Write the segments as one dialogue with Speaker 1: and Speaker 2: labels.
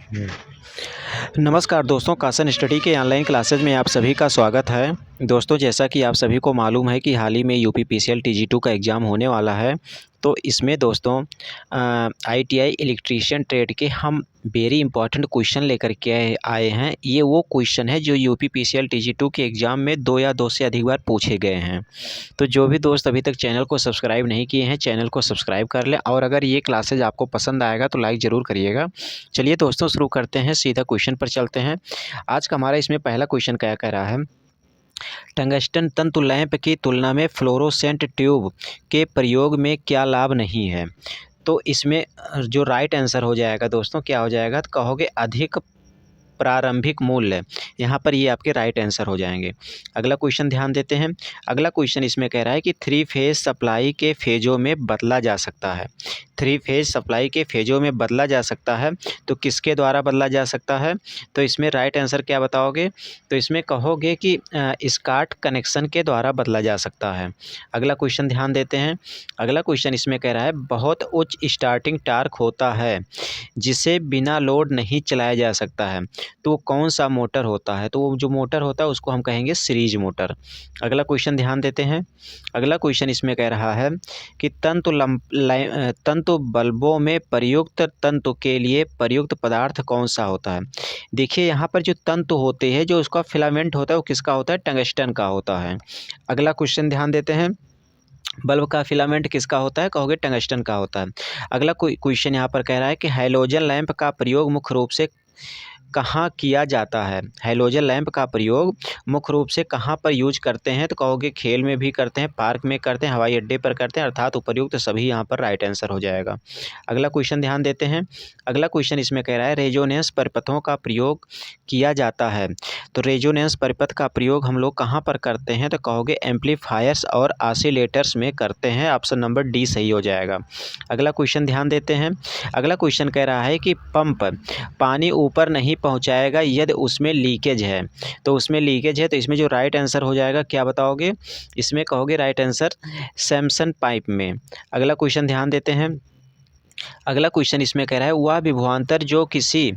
Speaker 1: हम्म। नमस्कार दोस्तों, कासन स्टडी के ऑनलाइन क्लासेज में आप सभी का स्वागत है। दोस्तों, जैसा कि आप सभी को मालूम है कि हाल ही में यूपी पीसीएल टीजी2 का एग्ज़ाम होने वाला है। तो इसमें दोस्तों आईटीआई इलेक्ट्रीशियन ट्रेड के हम वेरी इंपॉर्टेंट क्वेश्चन लेकर के आए हैं। ये वो क्वेश्चन है जो यूपी पीसीएल टीजी2 के एग्ज़ाम में 2 या 2 से अधिक बार पूछे गए हैं। तो जो भी दोस्त अभी तक चैनल को सब्सक्राइब नहीं किए हैं, चैनल को सब्सक्राइब कर लें और अगर ये क्लासेज आपको पसंद आएगा तो लाइक ज़रूर करिएगा। चलिए दोस्तों, शुरू करते हैं, सीधा क्वेश्चन पर चलते हैं। आज का हमारा इसमें पहला क्वेश्चन क्या कह रहा है। टंगस्टन तंतु लैंप की तुलना में फ्लोरोसेंट ट्यूब के प्रयोग में क्या लाभ नहीं है। तो इसमें जो राइट आंसर हो जाएगा दोस्तों, क्या हो जाएगा, तो कहोगे अधिक प्रारंभिक मूल्य। यहाँ पर ये आपके राइट आंसर हो जाएंगे। अगला क्वेश्चन ध्यान देते हैं। अगला क्वेश्चन इसमें कह रहा है कि 3 फेज सप्लाई के फेजों में बदला जा सकता है। 3 फेज सप्लाई के फेजों में बदला जा सकता है, तो किसके द्वारा बदला जा सकता है। तो इसमें राइट आंसर क्या बताओगे, तो इसमें कहोगे कि स्काट कनेक्शन के द्वारा बदला जा सकता है। अगला क्वेश्चन ध्यान देते हैं। अगला क्वेश्चन इसमें कह रहा है बहुत उच्च स्टार्टिंग टार्क होता है जिसे बिना लोड नहीं चलाया जा सकता है, तो वो कौन सा मोटर होता है। तो वो जो मोटर होता है उसको हम कहेंगे सीरीज मोटर। अगला क्वेश्चन ध्यान देते हैं। अगला क्वेश्चन इसमें कह रहा है कि तंतु बल्बों में प्रयुक्त तंतु के लिए प्रयुक्त पदार्थ कौन सा होता है। देखिए यहाँ पर जो तंतु होते हैं, जो उसका फिलामेंट होता है वो किसका होता है, टंगस्टन का होता है। अगला क्वेश्चन ध्यान देते हैं। बल्ब का फिलामेंट किसका होता है, कहोगे टंगस्टन का होता है। अगला क्वेश्चन यहाँ पर कह रहा है कि हैलोजन लैंप का प्रयोग मुख्य रूप से कहाँ किया जाता है। हैलोजन लैंप का प्रयोग मुख्य रूप से कहाँ पर यूज करते हैं, तो कहोगे खेल में भी करते हैं, पार्क में करते हैं, हवाई अड्डे पर करते हैं, अर्थात उपर्युक्त सभी यहाँ पर राइट आंसर हो जाएगा। अगला क्वेश्चन ध्यान देते हैं। अगला क्वेश्चन इसमें कह रहा है रेजोनेंस परिपथों का प्रयोग किया जाता है। तो रेजोनेंस परिपथ का प्रयोग हम लोग कहाँ पर करते हैं, तो कहोगे एम्पलीफायर्स और ऑसिलेटर्स में करते हैं। ऑप्शन नंबर डी सही हो जाएगा। अगला क्वेश्चन ध्यान देते हैं। अगला क्वेश्चन कह रहा है कि पंप पानी ऊपर नहीं पहुंचाएगा यदि उसमें लीकेज है। तो उसमें लीकेज है, तो इसमें जो राइट आंसर हो जाएगा क्या बताओगे, इसमें कहोगे राइट आंसर सैमसन पाइप में। अगला क्वेश्चन ध्यान देते हैं। अगला क्वेश्चन इसमें कह रहा है वह विभवांतर जो किसी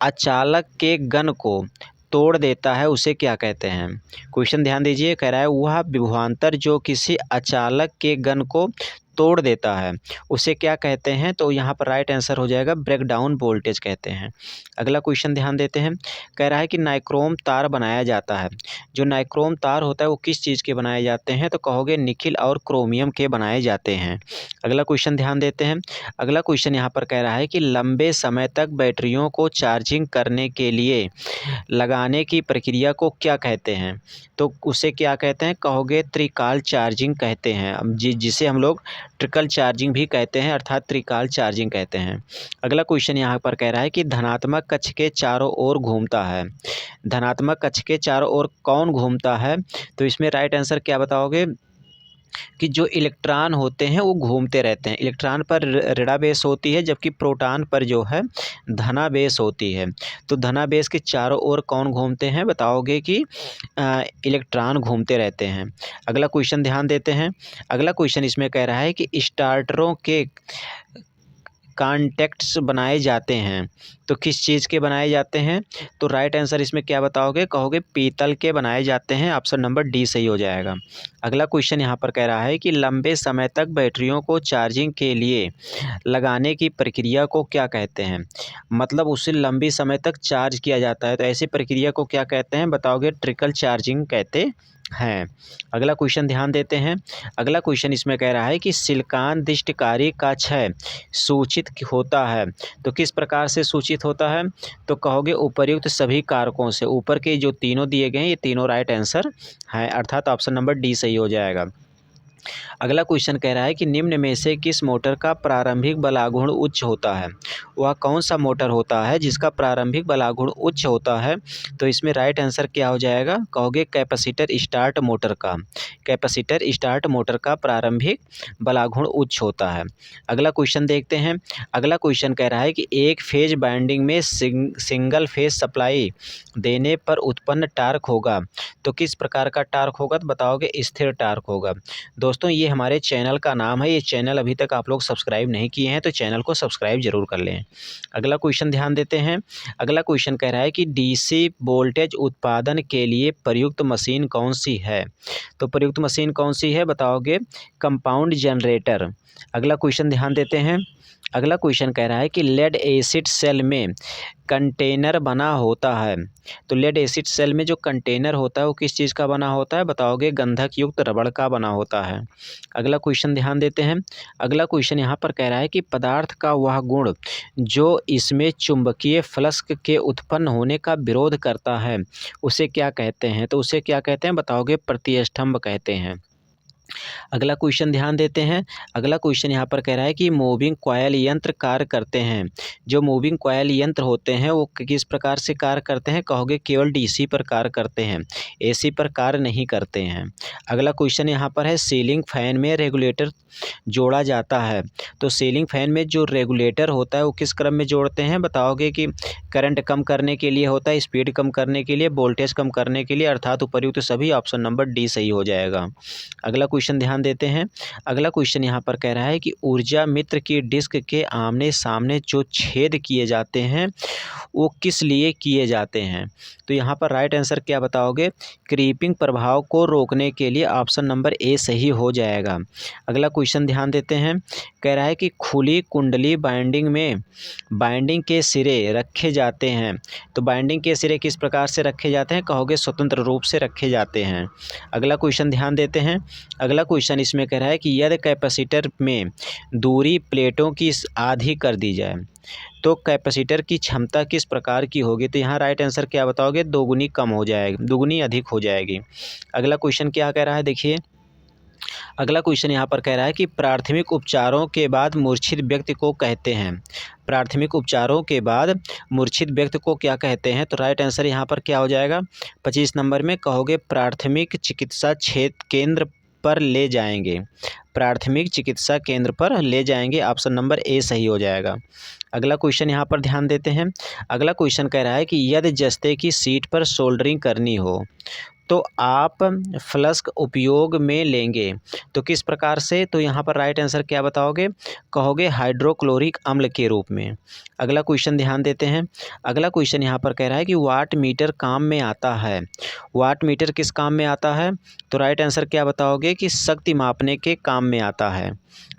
Speaker 1: अचालक के गन को तोड़ देता है उसे क्या कहते हैं। क्वेश्चन ध्यान दीजिए, कह रहा है वह विभवांतर जो किसी अचालक के गन को तोड़ देता है उसे क्या कहते हैं। तो यहाँ पर राइट आंसर हो जाएगा ब्रेकडाउन वोल्टेज कहते हैं। अगला क्वेश्चन ध्यान देते हैं। कह रहा है कि नाइक्रोम तार बनाया जाता है। जो नाइक्रोम तार होता है वो किस चीज़ के बनाए जाते हैं, तो कहोगे निकिल और क्रोमियम के बनाए जाते हैं। अगला क्वेश्चन ध्यान देते हैं। अगला क्वेश्चन यहाँ पर कह रहा है कि लंबे समय तक बैटरियों को चार्जिंग करने के लिए लगाने की प्रक्रिया को क्या कहते हैं। तो उसे क्या कहते हैं, कहोगे त्रिकाल चार्जिंग कहते हैं। अब जिसे हम लोग ट्रिकल चार्जिंग भी कहते हैं, अर्थात त्रिकाल चार्जिंग कहते हैं। अगला क्वेश्चन यहाँ पर कह रहा है कि धनात्मक कक्ष के चारों ओर घूमता है। धनात्मक कक्ष के चारों ओर कौन घूमता है, तो इसमें राइट आंसर क्या बताओगे कि जो इलेक्ट्रॉन होते हैं वो घूमते रहते हैं। इलेक्ट्रॉन पर ऋणा बेस होती है, जबकि प्रोटॉन पर जो है धना बेस होती है। तो धना बेस के चारों ओर कौन घूमते हैं, बताओगे कि इलेक्ट्रॉन घूमते रहते हैं। अगला क्वेश्चन ध्यान देते हैं। अगला क्वेश्चन इसमें कह रहा है कि स्टार्टरों के कॉन्टैक्ट्स बनाए जाते हैं, तो किस चीज़ के बनाए जाते हैं। तो राइट आंसर इसमें क्या बताओगे, कहोगे पीतल के बनाए जाते हैं। ऑप्शन नंबर डी सही हो जाएगा। अगला क्वेश्चन यहाँ पर कह रहा है कि लंबे समय तक बैटरियों को चार्जिंग के लिए लगाने की प्रक्रिया को क्या कहते हैं। मतलब उसे लंबी समय तक चार्ज किया जाता है, तो ऐसी प्रक्रिया को क्या कहते हैं, बताओगे ट्रिकल चार्जिंग कहते हैं। अगला क्वेश्चन ध्यान देते हैं। अगला क्वेश्चन इसमें कह रहा है कि सिलिकॉन दृष्टिकारी का क्षय सूचित होता है, तो किस प्रकार से सूचित होता है, तो कहोगे उपर्युक्त सभी कारकों से। ऊपर के जो तीनों दिए गए हैं ये तीनों राइट आंसर हैं, अर्थात ऑप्शन नंबर डी सही हो जाएगा। अगला क्वेश्चन कह रहा है कि निम्न में से किस मोटर का प्रारंभिक बलागुण उच्च होता है। वह कौन सा मोटर होता है जिसका प्रारंभिक बलागुण उच्च होता है, तो इसमें राइट आंसर क्या हो जाएगा, कहोगे कैपेसिटर स्टार्ट मोटर का। कैपेसिटर स्टार्ट मोटर का प्रारंभिक बलागुण उच्च होता है। अगला क्वेश्चन देखते हैं। अगला क्वेश्चन कह रहा है कि एक फेज बाइंडिंग में सिंगल फेज सप्लाई देने पर उत्पन्न टार्क होगा, तो किस प्रकार का टार्क होगा, तो बताओगे स्थिर टार्क होगा। दोस्तों दोस्तों ये हमारे चैनल का नाम है, ये चैनल अभी तक आप लोग सब्सक्राइब नहीं किए हैं तो चैनल को सब्सक्राइब ज़रूर कर लें। अगला क्वेश्चन ध्यान देते हैं। अगला क्वेश्चन कह रहा है कि डीसी वोल्टेज उत्पादन के लिए प्रयुक्त मशीन कौन सी है? तो प्रयुक्त मशीन कौन सी है बताओगे? Compound generator. अगला क्वेश्चन ध्यान देते हैं। अगला क्वेश्चन कह रहा है कि लेड एसिड सेल में कंटेनर बना होता है। तो लेड एसिड सेल में जो कंटेनर होता है वो किस चीज़ का बना होता है बताओगे? गंधक युक्त रबड़ का बना होता है। अगला क्वेश्चन ध्यान देते हैं। अगला क्वेश्चन यहाँ पर कह रहा है कि पदार्थ का वह गुण जो इसमें चुंबकीय फ्लक्स के उत्पन्न होने का विरोध करता है उसे क्या कहते हैं? तो उसे क्या कहते हैं बताओगे? प्रतिष्ठम्भ कहते हैं। अगला क्वेश्चन ध्यान देते हैं। अगला क्वेश्चन यहाँ पर कह रहा है कि मूविंग कॉयल यंत्र कार्य करते हैं। जो मूविंग कॉयल यंत्र होते हैं वो किस प्रकार से कार्य करते हैं? कहोगे केवल डीसी पर कार्य करते हैं, एसी पर कार्य नहीं करते हैं। अगला क्वेश्चन यहाँ पर है सीलिंग फैन में रेगुलेटर जोड़ा जाता है। तो सीलिंग फैन में जो रेगुलेटर होता है वो किस क्रम में जोड़ते हैं बताओगे? कि करंट कम करने के लिए होता है, स्पीड कम करने के लिए, वोल्टेज कम करने के लिए, अर्थात उपर्युक्त सभी। ऑप्शन नंबर डी सही हो जाएगा। अगला क्वेश्चन ध्यान देते हैं। अगला क्वेश्चन यहाँ पर कह रहा है कि ऊर्जा मित्र की डिस्क के आमने सामने जो छेद किए जाते हैं वो किस लिए किए जाते हैं? तो यहाँ पर राइट आंसर क्या बताओगे? क्रीपिंग प्रभाव को रोकने के लिए। ऑप्शन नंबर ए सही हो जाएगा। अगला क्वेश्चन ध्यान देते हैं। कह रहा है कि खुली कुंडली बाइंडिंग में बाइंडिंग के सिरे रखे जाते हैं। तो बाइंडिंग के सिरे किस प्रकार से रखे जाते हैं? कहोगे स्वतंत्र रूप से रखे जाते हैं। अगला क्वेश्चन ध्यान देते हैं। अगला क्वेश्चन इसमें कह रहा है कि यदि कैपेसिटर में दूरी प्लेटों की आधी कर दी जाए तो कैपेसिटर की क्षमता किस प्रकार की होगी? तो यहाँ राइट आंसर क्या बताओगे? दोगुनी कम हो जाएगी, दोगुनी अधिक हो जाएगी। अगला क्वेश्चन क्या कह रहा है देखिए। अगला क्वेश्चन यहाँ पर कह रहा है कि प्राथमिक उपचारों के बाद मूर्छित व्यक्ति को कहते हैं। प्राथमिक उपचारों के बाद मूर्छित व्यक्ति को क्या कहते हैं? तो राइट आंसर यहाँ पर क्या हो जाएगा? 25 नंबर में कहोगे प्राथमिक चिकित्सा क्षेत्र केंद्र पर ले जाएंगे। प्राथमिक चिकित्सा केंद्र पर ले जाएंगे। ऑप्शन नंबर ए सही हो जाएगा। अगला क्वेश्चन यहाँ पर ध्यान देते हैं। अगला क्वेश्चन कह रहा है कि यदि जस्ते की सीट पर सोल्डरिंग करनी हो तो आप फ्लस्क उपयोग में लेंगे। तो किस प्रकार से? तो यहाँ पर राइट आंसर क्या बताओगे? कहोगे हाइड्रोक्लोरिक अम्ल के रूप में। अगला क्वेश्चन ध्यान देते हैं। अगला क्वेश्चन यहाँ पर कह रहा है कि वाट मीटर काम में आता है। वाट मीटर किस काम में आता है? तो राइट आंसर क्या बताओगे? कि शक्ति मापने के काम में आता है।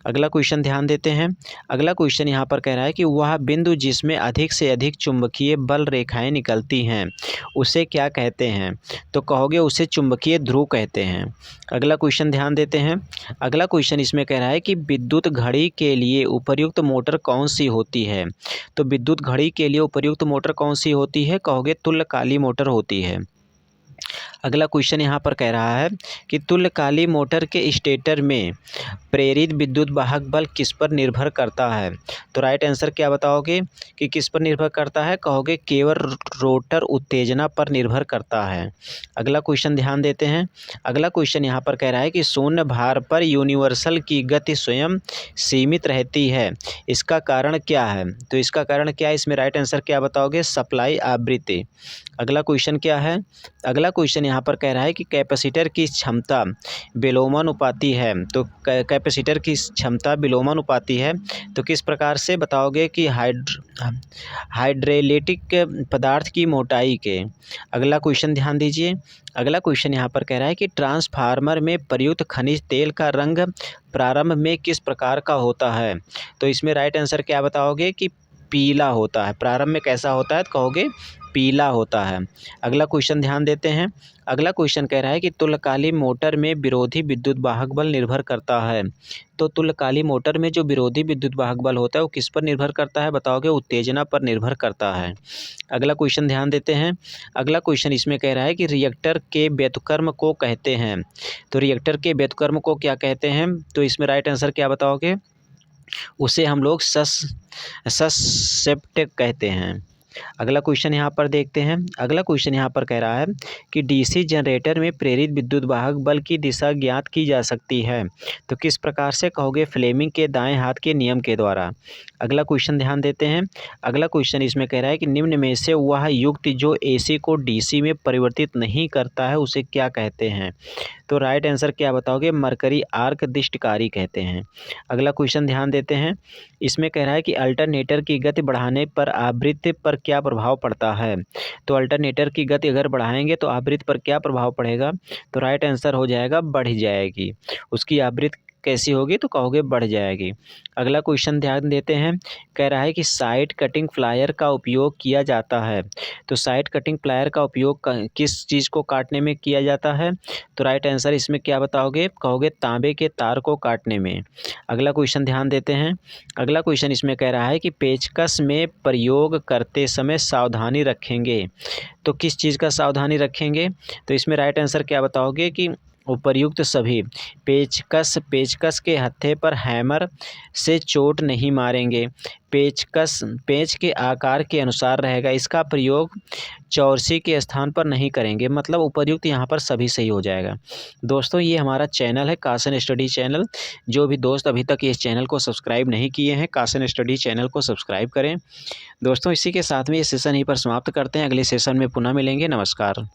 Speaker 1: अगला क्वेश्चन ध्यान देते हैं। अगला क्वेश्चन यहाँ पर कह रहा है कि वह बिंदु जिसमें अधिक से अधिक चुंबकीय बल रेखाएं निकलती हैं उसे क्या कहते हैं? तो कहोगे उसे चुंबकीय ध्रुव कहते हैं। अगला क्वेश्चन ध्यान देते हैं। अगला क्वेश्चन इसमें कह रहा है कि विद्युत घड़ी के लिए उपयुक्त मोटर कौन सी होती है? तो विद्युत घड़ी के लिए उपयुक्त मोटर कौन सी होती है? कहोगे तुल्यकाली मोटर होती है। अगला क्वेश्चन यहाँ पर कह रहा है कि तुल्यकाली मोटर के स्टेटर में प्रेरित विद्युत वाहक बल किस पर निर्भर करता है? तो राइट आंसर क्या बताओगे? कि किस पर निर्भर करता है? कहोगे केवल रोटर उत्तेजना पर निर्भर करता है। अगला क्वेश्चन ध्यान देते हैं। अगला क्वेश्चन यहाँ पर कह रहा है कि शून्य भार पर यूनिवर्सल की गति स्वयं सीमित रहती है, इसका कारण क्या है? तो इसका कारण क्या है? इसमें राइट आंसर क्या बताओगे? सप्लाई आवृत्ति। अगला क्वेश्चन क्या है? अगला क्वेश्चन यहाँ पर कह रहा है कि कैपेसिटर की क्षमता विलोमानुपाती है। तो कैपेसिटर की क्षमता विलोमानुपाती है तो किस प्रकार से बताओगे? कि हाइड्रोलिटिक पदार्थ की मोटाई के। अगला क्वेश्चन ध्यान दीजिए। अगला क्वेश्चन यहाँ पर कह रहा है कि ट्रांसफार्मर में प्रयुक्त खनिज तेल का रंग प्रारंभ में किस प्रकार का होता है? तो इसमें राइट आंसर क्या बताओगे? कि पीला होता है। प्रारंभ में कैसा होता है? तो कहोगे पीला होता है। अगला क्वेश्चन ध्यान देते हैं। अगला क्वेश्चन कह रहा है कि तुल्यकाली मोटर में विरोधी विद्युत वाहक बल निर्भर करता है। तो तुल्यकाली मोटर में जो विरोधी विद्युत वाहक बल होता है वो किस पर निर्भर करता है? बताओगे उत्तेजना पर निर्भर करता है। अगला क्वेश्चन ध्यान देते हैं। अगला क्वेश्चन इसमें कह रहा है कि रिएक्टर के व्युत्क्रम को कहते हैं। तो रिएक्टर के व्युत्क्रम को क्या कहते हैं? तो इसमें राइट आंसर क्या बताओगे? उसे हम लोग ससेप्ट कहते हैं। अगला क्वेश्चन यहाँ पर देखते हैं। अगला क्वेश्चन यहाँ पर कह रहा है कि डीसी जनरेटर में प्रेरित विद्युत वाहक बल की दिशा ज्ञात की जा सकती है। तो किस प्रकार से? कहोगे फ्लेमिंग के दाएं हाथ के नियम के द्वारा। अगला क्वेश्चन ध्यान देते हैं। अगला क्वेश्चन इसमें कह रहा है कि निम्न में से वह युक्ति जो एसी को डीसी में परिवर्तित नहीं करता है उसे क्या कहते हैं? तो राइट आंसर क्या बताओगे? मरकरी आर्क दिष्टकारी कहते हैं। अगला क्वेश्चन ध्यान देते हैं। इसमें कह रहा है कि अल्टरनेटर की गति बढ़ाने पर आवृत्ति पर क्या प्रभाव पड़ता है? तो अल्टरनेटर की गति अगर बढ़ाएंगे तो आवृत्ति पर क्या प्रभाव पड़ेगा? तो राइट आंसर हो जाएगा बढ़ जाएगी। उसकी आवृत्ति कैसी होगी? तो कहोगे बढ़ जाएगी। अगला क्वेश्चन ध्यान देते हैं। कह रहा है कि साइड कटिंग प्लायर का उपयोग किया जाता है। तो साइड कटिंग प्लायर का उपयोग किस चीज़ को काटने में किया जाता है? तो राइट आंसर इसमें क्या बताओगे? कहोगे तांबे के तार को काटने में। अगला क्वेश्चन ध्यान देते हैं। अगला क्वेश्चन इसमें कह रहा है कि पेचकस में प्रयोग करते समय सावधानी रखेंगे। तो किस चीज़ का सावधानी रखेंगे? तो इसमें राइट आंसर क्या बताओगे कि उपर्युक्त सभी। पेचकस के हत्थे पर हैमर से चोट नहीं मारेंगे। पेचकस पेंच के आकार के अनुसार रहेगा। इसका प्रयोग चौरसी के स्थान पर नहीं करेंगे। मतलब उपर्युक्त यहाँ पर सभी सही हो जाएगा। दोस्तों ये हमारा चैनल है कासन स्टडी चैनल। जो भी दोस्त अभी तक इस चैनल को सब्सक्राइब नहीं किए हैं, कासन स्टडी चैनल को सब्सक्राइब करें। दोस्तों इसी के साथ में ये सेशन यहीं पर समाप्त करते हैं। अगले सेशन में पुनः मिलेंगे। नमस्कार।